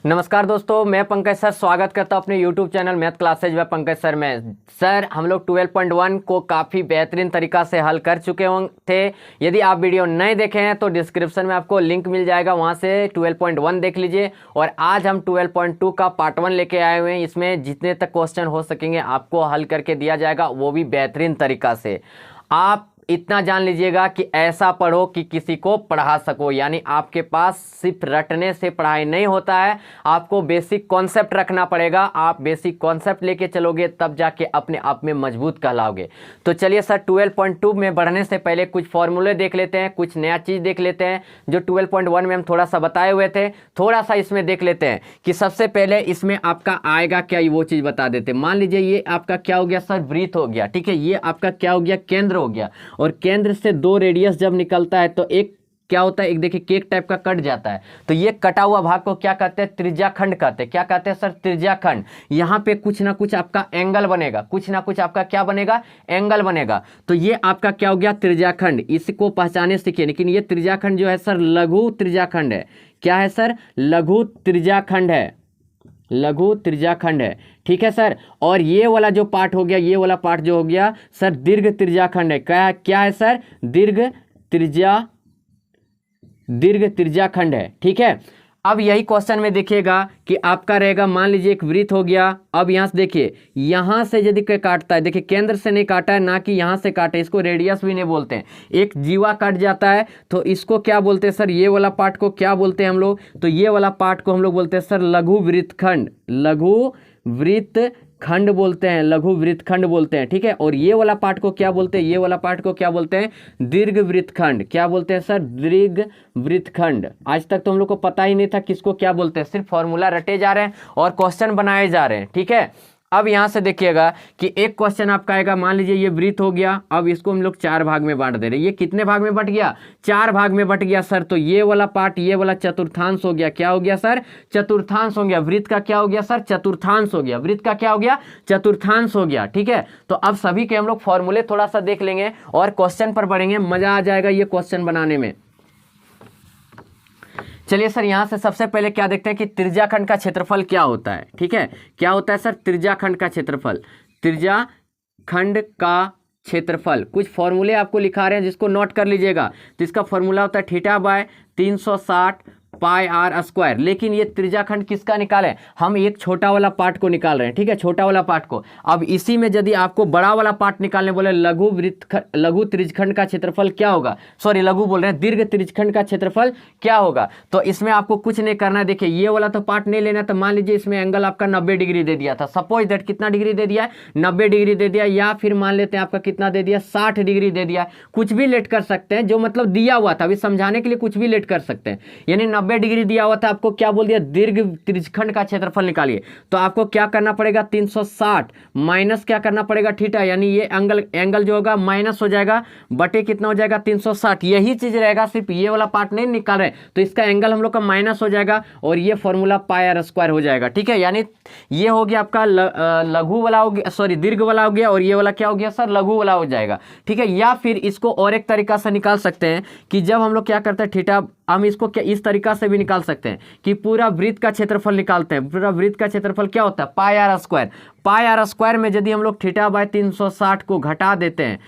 नमस्कार दोस्तों, मैं पंकज सर स्वागत करता हूं अपने YouTube चैनल मैथ क्लासेज व पंकज सर में। सर हम लोग 12.1 को काफ़ी बेहतरीन तरीका से हल कर चुके थे। यदि आप वीडियो नहीं देखे हैं तो डिस्क्रिप्शन में आपको लिंक मिल जाएगा, वहां से 12.1 देख लीजिए। और आज हम 12.2 का पार्ट 1 लेके आए हुए हैं। इसमें जितने तक क्वेश्चन हो सकेंगे आपको हल करके दिया जाएगा, वो भी बेहतरीन तरीका से। आप इतना जान लीजिएगा कि ऐसा पढ़ो कि किसी को पढ़ा सको, यानी आपके पास सिर्फ रटने से पढ़ाई नहीं होता है, आपको बेसिक कॉन्सेप्ट रखना पड़ेगा। आप बेसिक कॉन्सेप्ट लेके चलोगे तब जाके अपने आप में मजबूत कहलाओगे। तो चलिए सर 12.2 में बढ़ने से पहले कुछ फॉर्मूले देख लेते हैं, कुछ नया चीज़ देख लेते हैं जो 12.1 में हम थोड़ा सा बताए हुए थे। थोड़ा सा इसमें देख लेते हैं कि सबसे पहले इसमें आपका आएगा क्या, वो चीज़ बता देते हैं। मान लीजिए ये आपका क्या हो गया सर, वृत्त हो गया, ठीक है। ये आपका क्या हो गया, केंद्र हो गया। और केंद्र से दो रेडियस जब निकलता है तो एक क्या होता है, एक देखिए केक टाइप का कट जाता है, तो ये कटा हुआ भाग को क्या कहते हैं, त्रिज्याखंड कहते हैं। क्या कहते हैं सर, त्रिज्याखंड। यहाँ पे कुछ ना कुछ आपका एंगल बनेगा, कुछ ना कुछ आपका क्या बनेगा, एंगल बनेगा। तो ये आपका क्या हो गया, त्रिज्याखंड। इसको पहचाने सीखिए। लेकिन ये त्रिज्याखंड जो है सर लघु त्रिज्याखंड है। क्या है सर, लघु त्रिज्याखंड है, लघु त्रिज्याखंड है, ठीक है सर। और ये वाला जो पार्ट हो गया, ये वाला पार्ट जो हो गया सर दीर्घ त्रिज्याखंड है। क्या है सर, दीर्घ त्रिज्याखंड है, ठीक है। अब यही क्वेश्चन में देखिएगा कि आपका रहेगा, मान लीजिए एक वृत्त हो गया। अब यहाँ से देखिए, यहाँ से यदि कोई काटता है, देखिए केंद्र से नहीं काटा है, ना कि यहाँ से काटे, इसको रेडियस भी नहीं बोलते हैं। एक जीवा काट जाता है तो इसको क्या बोलते हैं सर, ये वाला पार्ट को क्या बोलते हैं हम लोग, तो ये वाला पार्ट को हम लोग बोलते हैं सर लघु वृत्तखंड, लघु वृत्तखंड बोलते हैं, लघु वृत्तखंड बोलते हैं, ठीक है। और ये वाला पार्ट को क्या बोलते हैं, ये वाला पार्ट को क्या बोलते हैं, दीर्घ वृत्तखंड। क्या बोलते हैं सर, दीर्घ वृत्तखंड। आज तक तो हम लोग को पता ही नहीं था किसको क्या बोलते हैं, सिर्फ फॉर्मूला रटे जा रहे हैं और क्वेश्चन बनाए जा रहे हैं, ठीक है। अब यहाँ से देखिएगा कि एक क्वेश्चन आपका आएगा, मान लीजिए ये वृत्त हो गया। अब इसको हम लोग 4 भाग में बांट दे रहे हैं। ये कितने भाग में बट गया, 4 भाग में बट गया सर। तो ये वाला पार्ट, ये वाला चतुर्थांश हो गया। क्या हो गया सर, चतुर्थांश हो गया। वृत्त का क्या हो गया सर, चतुर्थांश हो गया। वृत्त का क्या हो गया, चतुर्थांश हो गया, ठीक है। तो अब सभी के हम लोग फॉर्मूले थोड़ा सा देख लेंगे और क्वेश्चन पर बढ़ेंगे, मजा आ जाएगा ये क्वेश्चन बनाने में। चलिए सर यहाँ से सबसे पहले क्या देखते हैं कि त्रिज्याखंड का क्षेत्रफल क्या होता है, ठीक है। क्या होता है सर, त्रिज्याखंड का क्षेत्रफल। त्रिज्याखंड का क्षेत्रफल, कुछ फॉर्मूले आपको लिखा रहे हैं जिसको नोट कर लीजिएगा। तो इसका फॉर्मूला होता है θ/360 पाई आर स्क्वायर। लेकिन ये त्रिज्याखंड किसका निकालें, हम एक छोटा वाला पार्ट को निकाल रहे हैं, ठीक है, छोटा वाला पार्ट को। अब इसी में यदि आपको बड़ा वाला पार्ट निकालने बोले, लघु त्रिज्यखंड का क्षेत्रफल क्या होगा, सॉरी लघु बोल रहे हैं, दीर्घ त्रिज्यखंड का क्षेत्रफल क्या होगा। तो इसमें आपको कुछ नहीं करना है। देखिए ये वाला तो पार्ट नहीं लेना। तो मान लीजिए इसमें एंगल आपका 90 डिग्री दे दिया था, सपोज दैट कितना डिग्री दे दिया, 90 डिग्री दे दिया। या फिर मान लेते हैं आपका कितना दे दिया, 60 डिग्री दे दिया। कुछ भी लेट कर सकते हैं, जो मतलब दिया हुआ था, अभी समझाने के लिए कुछ भी लेट कर सकते हैं। यानी 90 डिग्री दिया हुआ था, आपको क्या बोल दिया, दीर्घ त्रिज्यखंड का क्षेत्रफल निकालिए। तो आपको क्या करना पड़ेगा, 360 माइनस क्या करना पड़ेगा, थीटा, यानी ये एंगल जो होगा माइनस हो जाएगा, बटे कितना हो जाएगा, 360। यही चीज रहेगा, सिर्फ ये वाला पार्ट नहीं निकाल रहे, तो इसका एंगल हम लोग का माइनस हो जाएगा और ये फॉर्मूला पाई आर स्क्वायर हो जाएगा, ठीक है। यानी ये हो गया आपका लघु वाला हो गया, सॉरी दीर्घ वाला हो गया, और ये वाला क्या हो गया सर, लघु वाला हो जाएगा, ठीक है। या फिर इसको और एक तरीका से निकाल सकते हैं कि जब हम लोग क्या करते हैं थीटा, हम इसको क्या इस तरीका से भी निकाल सकते हैं कि पूरा वृत्त का क्षेत्रफल निकालते हैं। पूरा वृत्त का क्षेत्रफल क्या होता है, pi are square. Pi are square में यदि हम लोग θ/360 को घटा देते हैं,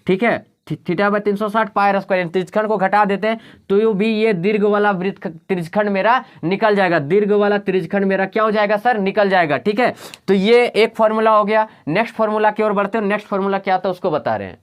ठीक है, θ/360 पाई आर स्क्वायर त्रिज्यखंड को घटा देते हैं, तो भी ये दीर्घ वाला वृत्त त्रिज्यखंड मेरा निकल जाएगा। दीर्घ वाला त्रिज्यखंड मेरा क्या हो जाएगा सर, निकल जाएगा, ठीक है। तो ये एक फॉर्मूला हो गया। नेक्स्ट फॉर्मूला की ओर बढ़ते हैं। नेक्स्ट फॉर्मूला क्या आता है उसको बता रहे हैं।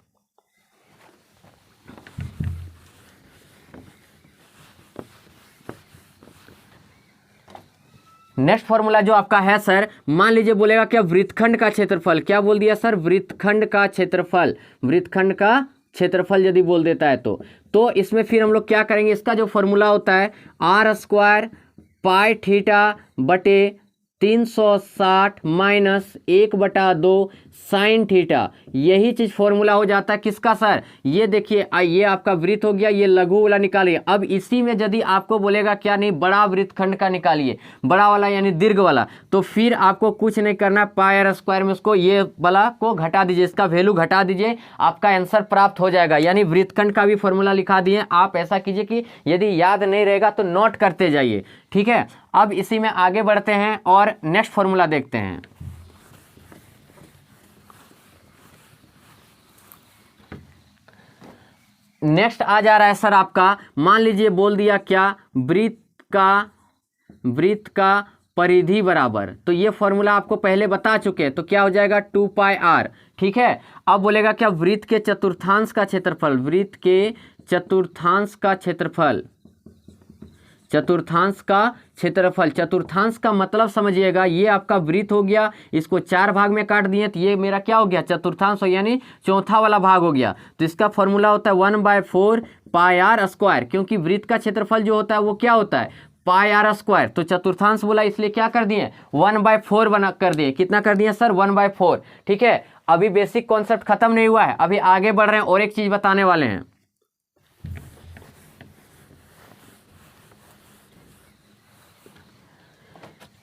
नेक्स्ट फॉर्मूला जो आपका है सर, मान लीजिए बोलेगा क्या, वृत्तखंड का क्षेत्रफल। क्या बोल दिया सर, वृत्तखंड का क्षेत्रफल। वृत्तखंड का क्षेत्रफल यदि बोल देता है तो इसमें फिर हम लोग क्या करेंगे, इसका जो फॉर्मूला होता है r² पाई थीटा बटे 360 माइनस 1/2 साइन थीटा। यही चीज फॉर्मूला हो जाता है किसका सर, ये देखिए ये आपका वृत्त हो गया, ये लघु वाला निकालिए। अब इसी में यदि आपको बोलेगा क्या, नहीं बड़ा वृत्तखंड का निकालिए, बड़ा वाला यानी दीर्घ वाला, तो फिर आपको कुछ नहीं करना, पाई आर स्क्वायर में उसको ये वाला को घटा दीजिए, इसका वैल्यू घटा दीजिए, आपका आंसर प्राप्त हो जाएगा। यानी वृत्तखंड का भी फॉर्मूला लिखा दिए। आप ऐसा कीजिए कि यदि याद नहीं रहेगा तो नोट करते जाइए, ठीक है, अब इसी में आगे बढ़ते हैं और नेक्स्ट फॉर्मूला देखते हैं। नेक्स्ट आ जा रहा है सर आपका, मान लीजिए बोल दिया क्या, वृत्त का परिधि बराबर, तो ये फॉर्मूला आपको पहले बता चुके हैं, तो क्या हो जाएगा 2πr। ठीक है, अब बोलेगा क्या, वृत्त के चतुर्थांश का क्षेत्रफल, वृत्त के चतुर्थांश का क्षेत्रफल, चतुर्थांश का क्षेत्रफल, चतुर्थांश का मतलब समझिएगा, ये आपका वृत्त हो गया, इसको 4 भाग में काट दिए तो ये मेरा क्या हो गया, चतुर्थांश हो, यानी चौथा वाला भाग हो गया। तो इसका फॉर्मूला होता है 1/4 πr स्क्वायर, क्योंकि वृत्त का क्षेत्रफल जो होता है वो क्या होता है, πr स्क्वायर। तो चतुर्थांश बोला इसलिए क्या कर दिए, 1/4 बना कर दिए। कितना कर दिए सर, 1/4। ठीक है, अभी बेसिक कॉन्सेप्ट खत्म नहीं हुआ है, अभी आगे बढ़ रहे हैं और एक चीज बताने वाले हैं।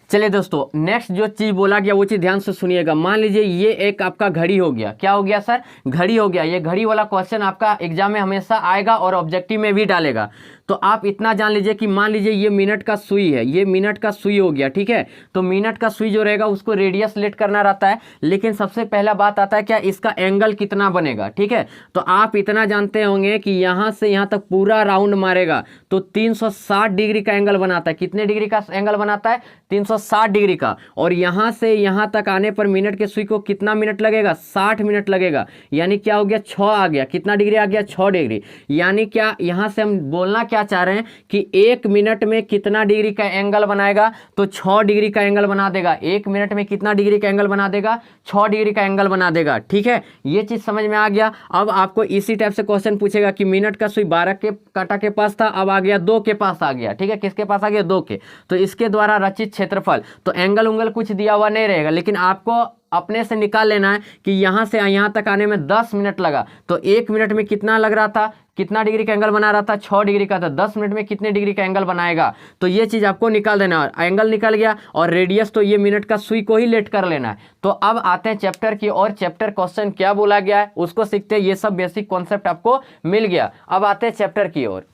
चलिए दोस्तों, नेक्स्ट जो चीज बोला गया वो चीज ध्यान से सुनिएगा। मान लीजिए ये एक आपका घड़ी हो गया, क्या हो गया सर, घड़ी हो गया। ये घड़ी वाला क्वेश्चन आपका एग्जाम में हमेशा आएगा और ऑब्जेक्टिव में भी डालेगा। तो आप इतना जान लीजिए कि मान लीजिए ये मिनट का सुई है, ये मिनट का सुई हो गया। ठीक है, तो मिनट का सुई जो रहेगा उसको रेडियस लेट करना रहता है, लेकिन सबसे पहला बात आता है क्या, इसका एंगल कितना बनेगा। ठीक है, तो आप इतना जानते होंगे कि यहाँ से यहाँ तक पूरा राउंड मारेगा तो 360 डिग्री का एंगल बनाता है। कितने डिग्री का एंगल बनाता है, 360 डिग्री का। और यहाँ से यहाँ तक आने पर मिनट के सुई को कितना मिनट लगेगा, 60 मिनट लगेगा। यानी क्या हो गया, 6 आ गया। कितना डिग्री आ गया, 6 डिग्री। यानी क्या, यहाँ से हम बोलना क्या चाह रहे हैं कि 1 मिनट में कितना डिग्री का एंगल बनाएगा, तो 6 डिग्री का एंगल बना देगा। 1 मिनट में कितना डिग्री का एंगल बना देगा, 6 डिग्री का एंगल बना देगा। ठीक है, ये चीज समझ में आ गया। अब आपको इसी टाइप से क्वेश्चन पूछेगा कि मिनट का सुई 12 के कांटा के पास था, अब आ गया 2 के पास आ गया। ठीक है, किसके पास आ गया, 2 के। तो इसके द्वारा रचित क्षेत्रफल, तो एंगल उंगल कुछ दिया हुआ नहीं रहेगा, लेकिन आपको अपने से निकाल लेना है कि यहाँ से यहाँ तक आने में 10 मिनट लगा, तो 1 मिनट में कितना लग रहा था, कितना डिग्री का एंगल बना रहा था, 6 डिग्री का था। 10 मिनट में कितने डिग्री का एंगल बनाएगा, तो ये चीज आपको निकाल देना है। एंगल निकल गया और रेडियस तो ये मिनट का सुई को ही लेट कर लेना है। तो अब आते हैं चैप्टर की और, चैप्टर क्वेश्चन क्या बोला गया है उसको सीखते हैं। ये सब बेसिक कॉन्सेप्ट आपको मिल गया, अब आते हैं चैप्टर की ओर।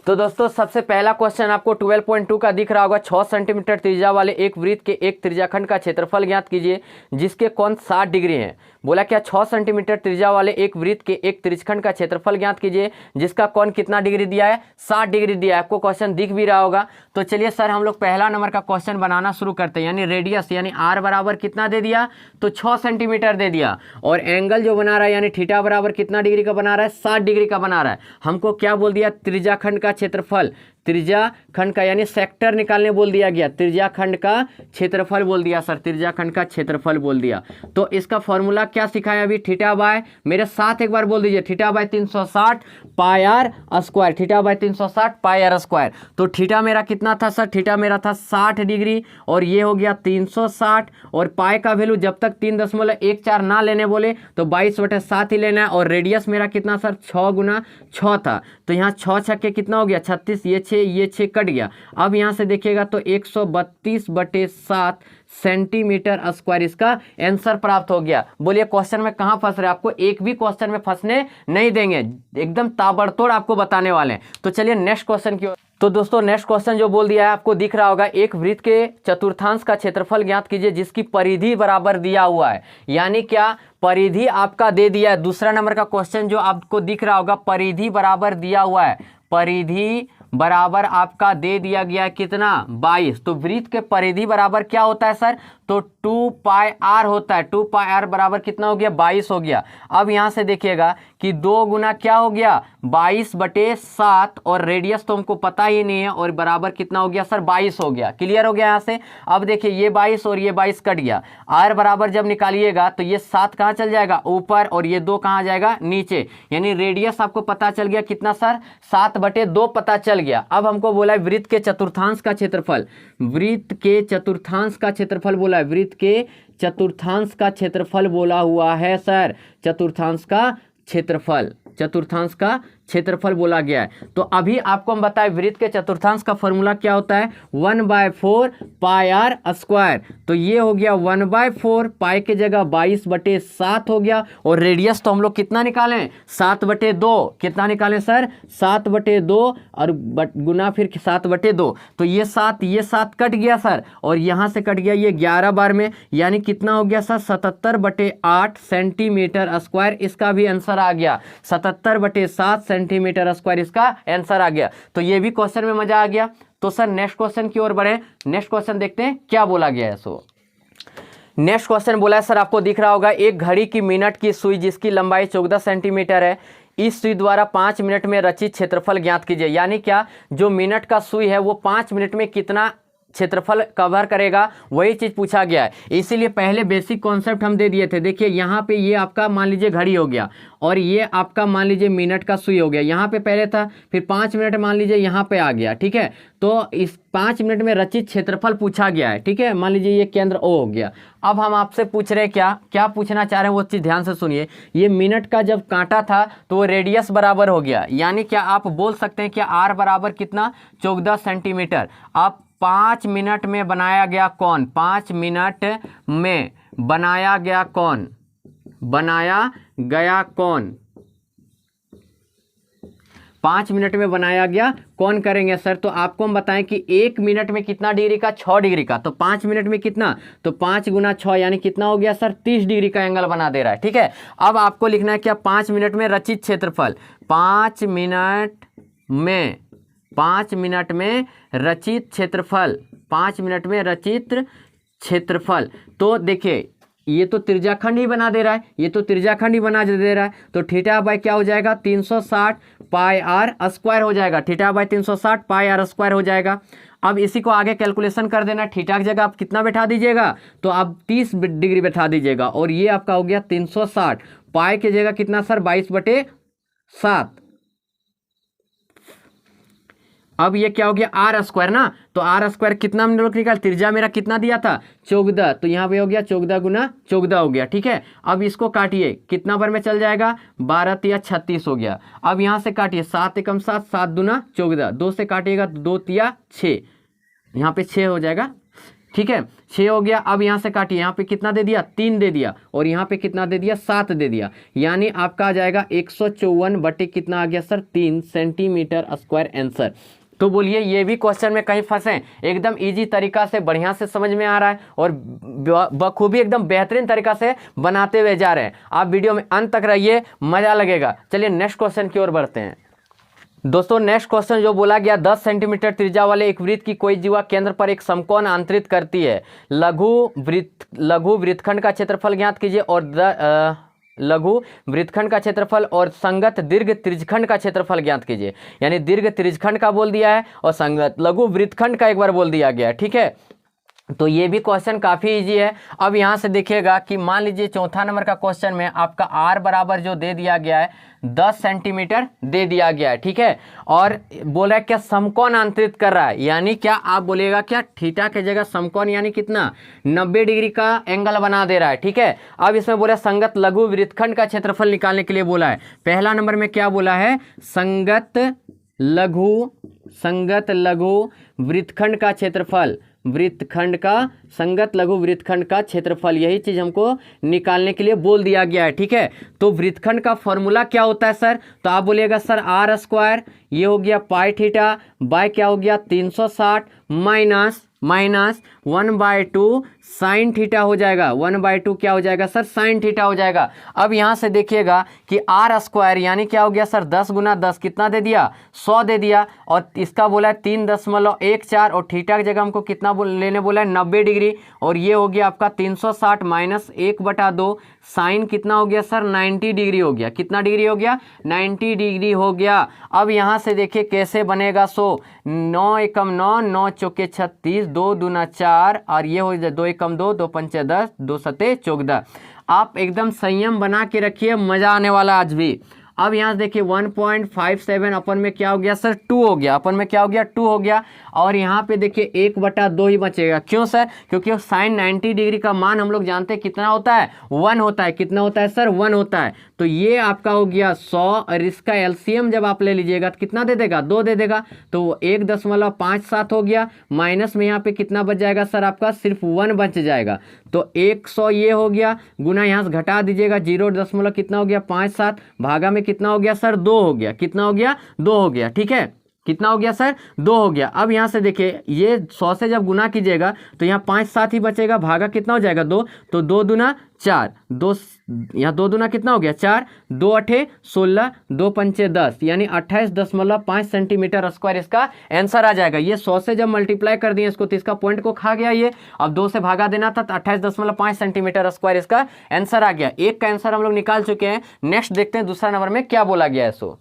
तो दोस्तों सबसे पहला क्वेश्चन आपको 12.2 का दिख रहा होगा। 6 सेंटीमीटर त्रिज्या वाले एक वृत्त के एक त्रिज्याखंड का क्षेत्रफल ज्ञात कीजिए जिसके कोण 60 डिग्री है। बोला क्या, 6 सेंटीमीटर त्रिज्या वाले एक वृत्त के एक त्रिज्यखंड का क्षेत्रफल ज्ञात कीजिए जिसका कोण कितना डिग्री दिया है, 60 डिग्री दिया है। आपको क्वेश्चन दिख भी रहा होगा। तो चलिए सर हम लोग पहला नंबर का क्वेश्चन बनाना शुरू करते हैं। यानी रेडियस यानी आर बराबर कितना दे दिया, तो 6 सेंटीमीटर दे दिया। और एंगल जो बना रहा है यानी थीटा बराबर कितना डिग्री का बना रहा है, 60 डिग्री का बना रहा है। हमको क्या बोल दिया, त्रिज्याखंड का क्षेत्रफल, त्रिज्याखंड का यानी सेक्टर निकालने बोल दिया गया। त्रिज्याखंड का क्षेत्रफल बोल दिया सर, त्रिज्याखंड का क्षेत्रफल बोल दिया। तो इसका फॉर्मूला क्या सिखाया अभी, थीटा बाय, मेरे साथ एक बार बोल दीजिए, theta by 360 pi are square, theta by 360 pi are square. तो थीटा मेरा कितना था सर, थीटा मेरा था 60 डिग्री और ये हो गया 360। और पाई का वैल्यू जब तक 3.14 ना लेने बोले तो 22/7 ही लेना है। और रेडियस मेरा कितना सर, 6 गुना 6 था। तो यहाँ 6 छक्के कितना हो गया, 36, ये 6 कट गया। अब यहाँ से देखिएगा तो 132/7 सेंटीमीटर स्क्वायर इसका आंसर प्राप्त हो गया। बोलिए क्वेश्चन में कहाँ फंस रहे, आपको एक भी क्वेश्चन में फंसने नहीं देंगे, एकदम ताबड़तोड़ आपको बताने वाले हैं। तो चलिए नेक्स्ट क्वेश्चन की ओर। तो दोस्तों नेक्स्ट क्वेश्चन जो बोल दिया है आपको दिख रहा होगा, एक वृत्त के चतुर्थांश का क्षेत्रफल ज्ञात कीजिए जिसकी परिधि बराबर दिया हुआ है। यानी क्या, परिधि आपका दे दिया है। दूसरा नंबर का क्वेश्चन जो आपको दिख रहा होगा, परिधि बराबर दिया हुआ है, परिधि बराबर आपका दे दिया गया है कितना, 22। तो वृत्त के परिधि बराबर क्या होता है सर, तो 2 पाई आर होता है। 2 पाई आर बराबर कितना हो गया, 22 हो गया। अब यहाँ से देखिएगा कि 2 गुना क्या हो गया, 22/7 और रेडियस तो हमको पता ही नहीं है और बराबर कितना हो गया सर, 22 हो गया। क्लियर हो गया यहाँ से। अब देखिए ये 22 और ये 22 कट गया। आर बराबर जब निकालिएगा तो ये 7 कहाँ चल जाएगा, ऊपर, और ये 2 कहाँ जाएगा, नीचे। यानी रेडियस आपको पता चल गया कितना सर, 7/2 पता चल गया। अब हमको बोला है वृत्त के चतुर्थांश का क्षेत्रफल, वृत्त के चतुर्थांश का क्षेत्रफल बोला है, वृत्त के चतुर्थांश का क्षेत्रफल बोला हुआ है सर, चतुर्थांश का क्षेत्रफल, चतुर्थांश का क्षेत्रफल बोला गया है। तो अभी आपको हम बताएं वृत्त के चतुर्थांश का फॉर्मूला क्या होता है, 1/4 पाई आर स्क्वायर। तो ये हो गया 1/4 पाई की जगह 22/7 हो गया, और रेडियस तो हम लोग कितना निकालें, 7/2। कितना निकालें सर, 7/2, और गुना फिर 7/2। तो ये 7 कट गया सर, और यहाँ से कट गया ये 11 बार में, यानी कितना हो गया सर, 77/8 सेंटीमीटर स्क्वायर। इसका भी आंसर आ गया, 77/7 सेंटीमीटर स्क्वायर इसका आंसर आ गया। तो ये भी क्वेश्चन में मजा आ गया। तो सर नेक्स्ट क्वेश्चन की ओर बढ़े। नेक्स्ट क्वेश्चन देखते हैं क्या बोला गया है। सो नेक्स्ट क्वेश्चन बोला है सर, आपको दिख रहा होगा एक घड़ी की मिनट की सुई जिसकी लंबाई 14 सेंटीमीटर है, इस सुई द्वारा 5 मिनट में रचित क्षेत्रफल ज्ञात कीजिए। यानी क्या, जो मिनट का सुई है वो 5 मिनट में कितना क्षेत्रफल कवर करेगा, वही चीज पूछा गया है। इसीलिए पहले बेसिक कॉन्सेप्ट हम दे दिए थे। देखिए यहाँ पे ये आपका मान लीजिए घड़ी हो गया, और ये आपका मान लीजिए मिनट का सुई हो गया। यहाँ पे पहले था, फिर 5 मिनट मान लीजिए यहाँ पे आ गया, ठीक है। तो इस 5 मिनट में रचित क्षेत्रफल पूछा गया है, ठीक है। मान लीजिए ये केंद्र ओ हो गया। अब हम आपसे पूछ रहे हैं क्या पूछना चाह रहे हैं वो चीज़ ध्यान से सुनिए। ये मिनट का जब कांटा था तो वो रेडियस बराबर हो गया, यानी क्या आप बोल सकते हैं कि आर बराबर कितना, 14 सेंटीमीटर। आप 5 मिनट में बनाया गया कौन, 5 मिनट में बनाया गया कौन, बनाया गया कौन, 5 मिनट में बनाया गया कौन करेंगे सर। तो आपको हम बताएं कि 1 मिनट में कितना डिग्री का, 6 डिग्री का। तो 5 मिनट में कितना, तो 5 गुना 6 यानी कितना हो गया सर, 30 डिग्री का एंगल बना दे रहा है, ठीक है। अब आपको लिखना है क्या, 5 मिनट में रचित क्षेत्रफल, 5 मिनट में, 5 मिनट में रचित क्षेत्रफल, 5 मिनट में रचित क्षेत्रफल। तो देखिए ये तो त्रिज्याखंड ही बना दे रहा है, ये तो त्रिज्याखंड ही बना दे रहा है। तो थीटा बाय क्या हो जाएगा, 360 पाई आर स्क्वायर हो जाएगा। Theta by 360 pi are square हो जाएगा। अब इसी को आगे कैलकुलेशन कर देना। थीटा की जगह आप कितना बैठा दीजिएगा, तो आप 30 डिग्री बैठा दीजिएगा, और ये आपका हो गया 360। पाई की जगह कितना सर, 22/7। अब ये क्या हो गया, आर स्क्वायर ना। तो आर स्क्वायर कितना हम लोग निकाल, त्रिज्या मेरा कितना दिया था, 14। तो यहाँ पे हो गया 14 गुना 14 हो गया, ठीक है। अब इसको काटिए, कितना बार में चल जाएगा, 12 तिया 36 हो गया। अब यहाँ से काटिए, 7 एकम 7, 7 दूना 14, 2 से काटिएगा तो 2 तिया 6, यहाँ पे 6 हो जाएगा, ठीक है। 6 हो गया। अब यहाँ से काटिए, यहाँ पे कितना दे दिया, 3 दे दिया, और यहाँ पे कितना दे दिया, 7 दे दिया, यानी आपका आ जाएगा 154 बटे कितना आ गया सर, 3 सेंटीमीटर स्क्वायर आंसर। तो बोलिए ये भी क्वेश्चन में कहीं फंसे, एकदम इजी तरीका से बढ़िया से समझ में आ रहा है, और बखूबी एकदम बेहतरीन तरीका से बनाते हुए जा रहे हैं। आप वीडियो में अंत तक रहिए, मजा लगेगा। चलिए नेक्स्ट क्वेश्चन की ओर बढ़ते हैं। दोस्तों नेक्स्ट क्वेश्चन जो बोला गया, 10 सेंटीमीटर त्रिज्या वाले एक वृत्त की कोई जीवा केंद्र पर एक समकोण आंतरित करती है, लघु वृत्तखंड का क्षेत्रफल ज्ञात कीजिए, और लघु वृत्तखंड का क्षेत्रफल और संगत दीर्घ त्रिज्यखंड का क्षेत्रफल ज्ञात कीजिए। यानी दीर्घ त्रिज्यखंड का बोल दिया है, और संगत लघु वृत्तखंड का एक बार बोल दिया गया है, ठीक है। तो ये भी क्वेश्चन काफ़ी इजी है। अब यहाँ से देखिएगा कि मान लीजिए चौथा नंबर का क्वेश्चन में आपका आर बराबर जो दे दिया गया है 10 सेंटीमीटर दे दिया गया है, ठीक है। और बोल रहा है क्या, समकोण आंतरित कर रहा है, यानी क्या आप बोलेगा क्या, थीटा की जगह समकोण यानी कितना, 90 डिग्री का एंगल बना दे रहा है, ठीक है। अब इसमें बोला संगत लघु वृत्तखंड का क्षेत्रफल निकालने के लिए बोला है। पहला नंबर में क्या बोला है, संगत लघु वृत्तखंड का क्षेत्रफल, वृत्तखंड का, संगत लघु वृत्तखंड का क्षेत्रफल, यही चीज हमको निकालने के लिए बोल दिया गया है, ठीक है। तो वृत्तखंड का फॉर्मूला क्या होता है सर, तो आप बोलिएगा सर आर स्क्वायर, ये हो गया पाई थीटा बाय क्या हो गया 360 माइनस 1/2 साइन थीटा हो जाएगा। 1/2 क्या हो जाएगा सर, साइन थीटा हो जाएगा। अब यहाँ से देखिएगा कि आर स्क्वायर यानी क्या हो गया सर, 10 गुना 10 कितना दे दिया, 100 दे दिया, और इसका बोला है 3.14, और थीटा की जगह हमको कितना लेने बोला है 90 डिग्री, और ये हो गया आपका 360 माइनस 1/2 साइन कितना हो गया सर, 90 डिग्री हो गया। कितना डिग्री हो गया, 90 डिग्री हो गया। अब यहाँ से देखिए कैसे बनेगा, 9 एकम 9, 9 चौके 36, 2 दूना 4, और ये हो जाए 2 एकम 2, 2 पंचे 10, 2 सते 14। आप एकदम संयम बना के रखिए, मजा आने वाला आज भी। अब यहाँ से देखिए 1.57 अपन में क्या हो गया सर 2 हो गया, अपन में क्या हो गया 2 हो गया। और यहाँ पे देखिए 1/2 ही बचेगा, क्यों सर? क्योंकि साइन 90 डिग्री का मान हम लोग जानते हैं कितना होता है 1 होता है। कितना होता है सर 1 होता है। तो ये आपका हो गया 100 और इसका एलसीएम जब आप ले लीजिएगा तो कितना दे देगा 2 दे देगा, तो 1.57 हो गया। माइनस में यहाँ पे कितना बच जाएगा सर आपका सिर्फ 1 बच जाएगा। तो 100 ये हो गया, गुना यहाँ से घटा दीजिएगा 0 कितना हो गया 57, भागा में कितना हो गया सर 2 हो गया। कितना हो गया 2 हो गया, ठीक है। कितना हो गया सर 2 हो गया। अब यहाँ से देखिए ये 100 से जब गुना कीजिएगा तो यहाँ 5 7 ही बचेगा, भागा कितना हो जाएगा 2, तो 2 दूना 4, 2 यहाँ 2 दूना कितना हो गया 4, 2 8 16, 2 पंचे 10 यानी 28.5 सेंटीमीटर स्क्वायर इसका आंसर आ जाएगा। ये 100 से जब मल्टीप्लाई कर दिए इसको तो इसका पॉइंट को खा गया ये। अब 2 से भागा देना था तो 28.5 सेंटीमीटर स्क्वायर इसका आंसर आ गया। एक का आंसर हम लोग निकाल चुके हैं। नेक्स्ट देखते हैं दूसरा नंबर में क्या बोला गया है। सो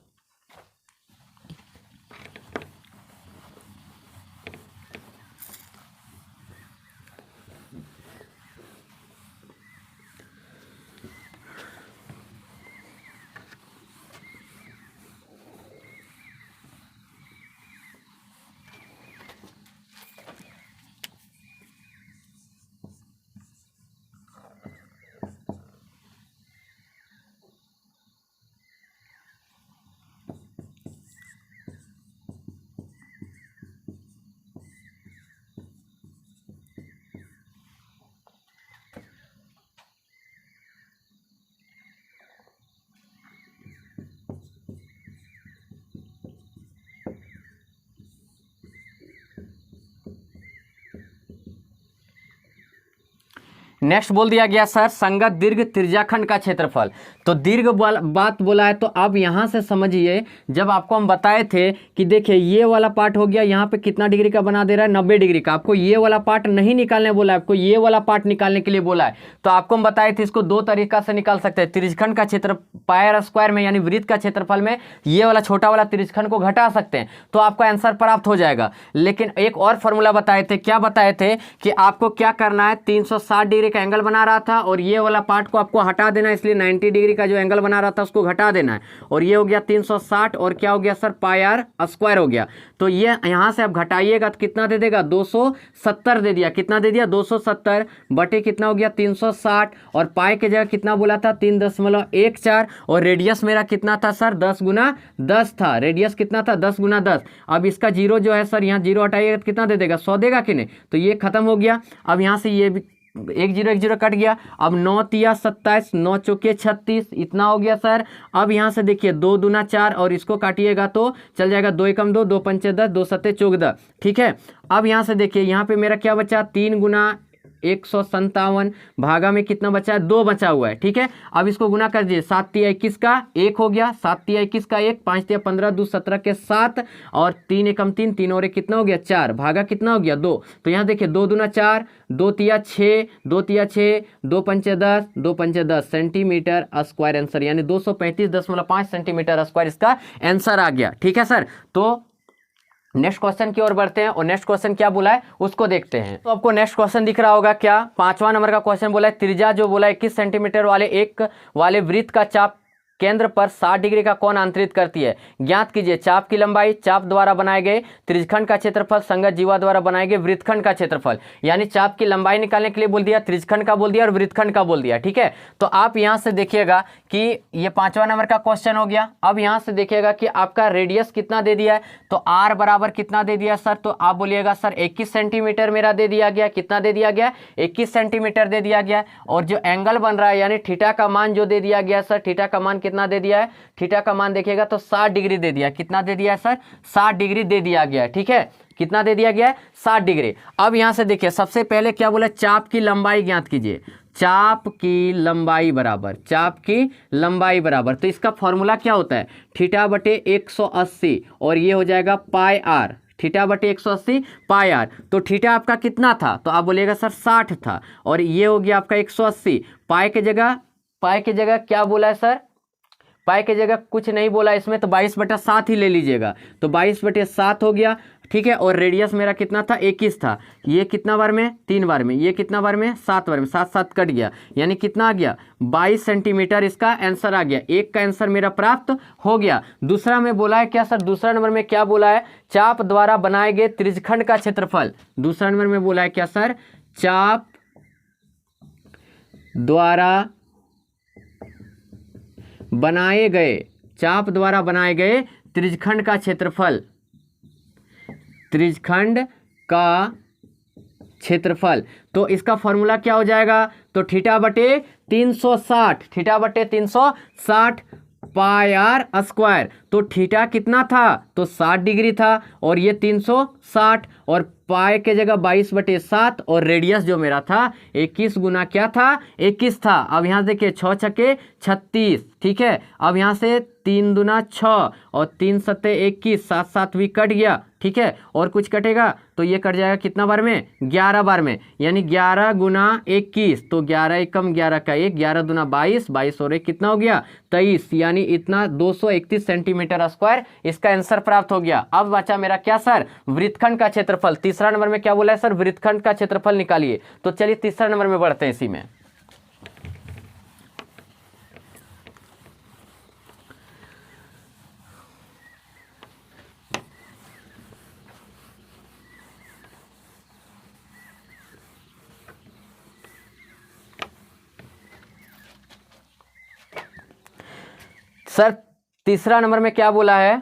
नेक्स्ट बोल दिया गया सर संगत दीर्घ त्रिज्याखंड का क्षेत्रफल। तो दीर्घ बात बोला है तो अब यहाँ से समझिए, जब आपको हम बताए थे कि देखिए ये वाला पार्ट हो गया, यहाँ पे कितना डिग्री का बना दे रहा है 90 डिग्री का। आपको ये वाला पार्ट नहीं निकालने बोला है, आपको ये वाला पार्ट निकालने के लिए बोला है। तो आपको हम बताए थे इसको 2 तरीका से निकाल सकते हैं। त्रिज्यखंड का क्षेत्र पायर स्क्वायर में यानी वृत्त का क्षेत्रफल में ये वाला छोटा वाला त्रिज्यखंड को घटा सकते हैं तो आपको आंसर प्राप्त हो जाएगा। लेकिन एक और फॉर्मूला बताए थे, क्या बताए थे कि आपको क्या करना है 360 डिग्री का एंगल बना रहा था और ये वाला पार्ट को आपको हटा देना है, इसलिए 90 डिग्री का जो एंगल बना रहा था उसको घटा देना है। और ये हो गया 360 और क्या हो गया सर पाई आर स्क्वायर हो गया। तो ये यहां से आप घटाइएगा तो कितना दे देगा 270 दे दिया। कितना दे दिया 270 बटे कितना हो गया 360 और पाई के जगह कितना बोला था 3.14 और रेडियस मेरा कितना था सर 10 गुना 10 था। रेडियस कितना था 10 गुना 10। अब इसका जीरो जो है सर यहाँ जीरो हटाइएगा तो कितना दे देगा 100 देगा कि नहीं। तो ये खत्म हो गया। अब यहाँ से ये भी 1 0 कट गया। अब 9 तिया 27, 9 चौके 36 इतना हो गया सर। अब यहाँ से देखिए 2 दूना 4 और इसको काटिएगा तो चल जाएगा 2 एकम 2, 2 पंचे 10, 2 सत्ते 14। ठीक है। अब यहाँ से देखिए यहाँ पे मेरा क्या बचा 3 गुना 157 भागा में कितना बचा है 2 बचा हुआ है। ठीक है। अब इसको गुना कर दीजिए 7 तिया 21 का 1 हो गया, 7 तिया 21 का 1, 5 तिया 15, 2 17 के 7 और 3 एकम 3, 3 और 1 कितना हो गया 4 भागा कितना हो गया 2। तो यहाँ देखिए 2 दूना 4, 2 तिया 6, 2 तिया 6, 2 पंचे 10, 2 पंचे 10 सेंटीमीटर स्क्वायर आंसर यानी 235.5 सेंटीमीटर स्क्वायर इसका आंसर आ गया। ठीक है सर। तो नेक्स्ट क्वेश्चन की ओर बढ़ते हैं और नेक्स्ट क्वेश्चन क्या बोला है उसको देखते हैं। तो आपको नेक्स्ट क्वेश्चन दिख रहा होगा क्या 5वां नंबर का क्वेश्चन बोला है त्रिज्या जो बोला 21 सेंटीमीटर वाले वृत्त का चाप केंद्र पर 60 डिग्री का कोण अंतरित करती है। ज्ञात कीजिए चाप की लंबाई, चाप द्वारा बनाए गए त्रिज्यखंड का क्षेत्रफल, संगत जीवा द्वारा बनाए गए वृत्तखंड का क्षेत्रफल। यानी चाप की लंबाई निकालने के लिए बोल दिया, त्रिज्यखंड का बोल दिया और वृत्तखंड का बोल दिया। ठीक है। तो आप यहां से देखिएगा कि ये 5वां नंबर का क्वेश्चन हो गया। अब यहां से देखिएगा कि आपका रेडियस कितना दे दिया है, तो आर बराबर कितना दे दिया सर, तो आप बोलिएगा सर 21 सेंटीमीटर मेरा दे दिया गया। कितना दे दिया गया 21 सेंटीमीटर दे दिया गया। और जो एंगल बन रहा है यानी थीटा का मान जो दे दिया गया सर, थीटा का मान कितना दे दिया है, थीटा का मान देखिएगा तो 60 डिग्री दे दिया। कितना दे दिया है सर 60 डिग्री दे दिया गया है। ठीक है। कितना दे दिया गया है 60 डिग्री। अब यहां से देखिए सबसे पहले क्या बोला चाप की लंबाई ज्ञात कीजिए। चाप की लंबाई बराबर, चाप की लंबाई बराबर, तो इसका फॉर्मूला क्या होता है थीटा बटे 180 और ये हो जाएगा पाई आर। थीटा बटे 180 पाई आर। तो थीटा आपका कितना था, तो आप बोलिएगा सर 60 था और ये हो गया आपका 180। पाई के जगह क्या बोला है सर, पाई के जगह कुछ नहीं बोला इसमें, तो 22/7 ही ले लीजिएगा। तो 22/7 हो गया। ठीक है, और रेडियस मेरा कितना था 21 था। ये कितना बार में 3 बार में, ये कितना बार में 7 बार में, 7 7 कट गया, यानी कितना आ गया 22 सेंटीमीटर इसका आंसर आ गया। एक का आंसर मेरा प्राप्त हो गया। दूसरा में बोला है क्या सर, दूसरा नंबर में क्या बोला है, चाप द्वारा बनाए गए त्रिज्यखंड का क्षेत्रफल। दूसरा नंबर में बोला है क्या सर, चाप द्वारा बनाए गए, चाप द्वारा बनाए गए त्रिज्यखंड का क्षेत्रफल, त्रिज्यखंड का क्षेत्रफल। तो इसका फॉर्मूला क्या हो जाएगा, तो थीटा बटे 360, थीटा बटे 360 पाई आर स्क्वायर। तो थीटा कितना था, तो 60 डिग्री था, और ये 360, और पाई के जगह 22/7, और रेडियस जो मेरा था 21 गुना क्या था 21 था। अब यहाँ देखिए 6 छक्के 36, ठीक है। अब यहाँ से 3 दूना 6 और 3 सत्ते 21, 7 7 भी कट गया, ठीक है। और कुछ कटेगा तो ये कट जाएगा कितना बार में, 11 बार में, यानी 11 गुना 21, तो 11 एकम 11 का 1, 11 दूना 22, 22 और 1 कितना हो गया 23, यानी इतना 231 सेंटीमीटर स्क्वायर इसका आंसर प्राप्त हो गया। अब बचा मेरा क्या सर, वृत्तखंड का क्षेत्रफल। तीसरा नंबर में क्या बोला है सर, वृत्तखंड का क्षेत्रफल निकालिए। तो चलिए तीसरा नंबर में बढ़ते हैं इसी में। सर तीसरा नंबर में क्या बोला है,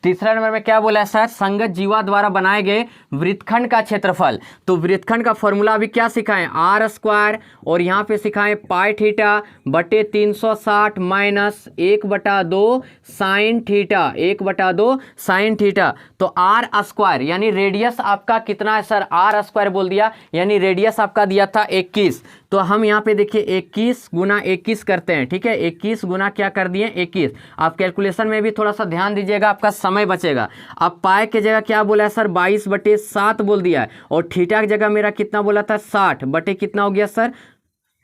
तीसरा नंबर में क्या बोला है सर, संगत जीवा द्वारा बनाए गए वृत्तखंड का क्षेत्रफल। तो वृत्तखंड का फॉर्मूला अभी क्या सिखाएं, आर स्क्वायर, और यहाँ पे सिखाएं पाई थीटा बटे 360 minus 1/2 sine theta, 1/2 sine theta. तो आर स्क्वायर यानी रेडियस आपका कितना है सर, आर स्क्वायर बोल दिया, यानी रेडियस आपका दिया था 21। तो हम यहाँ पे देखिए 21 गुना 21 करते हैं, ठीक है। 21 गुना क्या कर दिए 21। आप कैलकुलेशन में भी थोड़ा सा ध्यान दीजिएगा, आपका समय बचेगा। अब पाई के जगह क्या बोला है सर, 22/7 बोल दिया है, और थीटा की जगह मेरा कितना बोला था 60 बटे कितना हो गया सर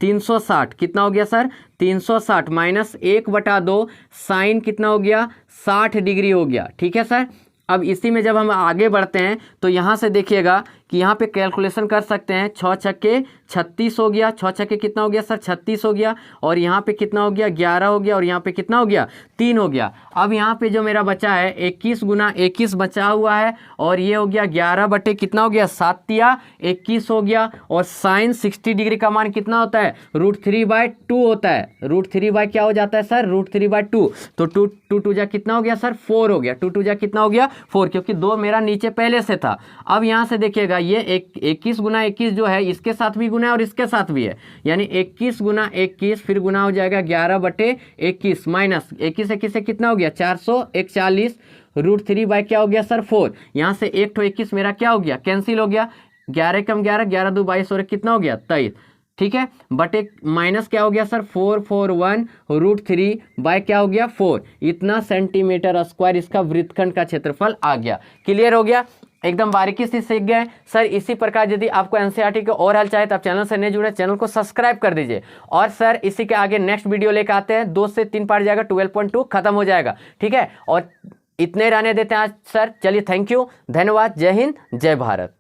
360, कितना हो गया सर 360 माइनस 1/2 साइन कितना हो गया 60 डिग्री हो गया, ठीक है सर। अब इसी में जब हम आगे बढ़ते हैं तो यहाँ से देखिएगा कि यहाँ पे कैलकुलेशन कर सकते हैं, 6 छक्के 36 हो गया, 6 छक्के कितना हो गया सर 36 हो गया, और यहाँ पे कितना हो गया 11 हो गया, और यहाँ पे कितना हो गया 3 हो गया। अब यहाँ पे जो मेरा बचा है 21 गुना 21 बचा हुआ है, और ये हो गया 11 बटे कितना हो गया 7 या 21 हो गया, और साइन 60 डिग्री का मान कितना होता है √3/2 होता है। √3 बाय क्या हो जाता है सर, √3/2। तो 2 2 जा कितना हो गया सर 4 हो गया, 2 2 जा कितना हो गया 4, क्योंकि 2 मेरा नीचे पहले से था। अब यहाँ से देखिएगा ये 21 गुना 21 जो है इसके साथ भी गुना है और इसके साथ भी है, यानी 21 गुना 21 फिर गुना हो जाएगा 11/21 माइनस 21 से कितना हो गया 441, √3 बाय क्या हो गया सर 4। यहाँ से 1 तो 21 मेरा क्या हो गया कैंसिल हो गया, 11 कम 11, 11 2 22 और कितना हो गया 23, ठीक है। बटे माइनस क्या हो गया सर 441 √3 बाय क्या हो गया 4, इतना सेंटीमीटर स्क्वायर इसका वृत्तखंड का क्षेत्रफल आ गया। क्लियर हो गया, एकदम बारीकी से सीख गए सर। इसी प्रकार यदि आपको एनसीईआरटी के और हल चाहे तो आप चैनल से नहीं जुड़े, चैनल को सब्सक्राइब कर दीजिए। और सर इसी के आगे नेक्स्ट वीडियो लेकर आते हैं, 2 से 3 पार्ट जाएगा, 12.2 खत्म हो जाएगा, ठीक है। और इतने रहने देते हैं आज सर। चलिए थैंक यू, धन्यवाद, जय हिंद, जय भारत।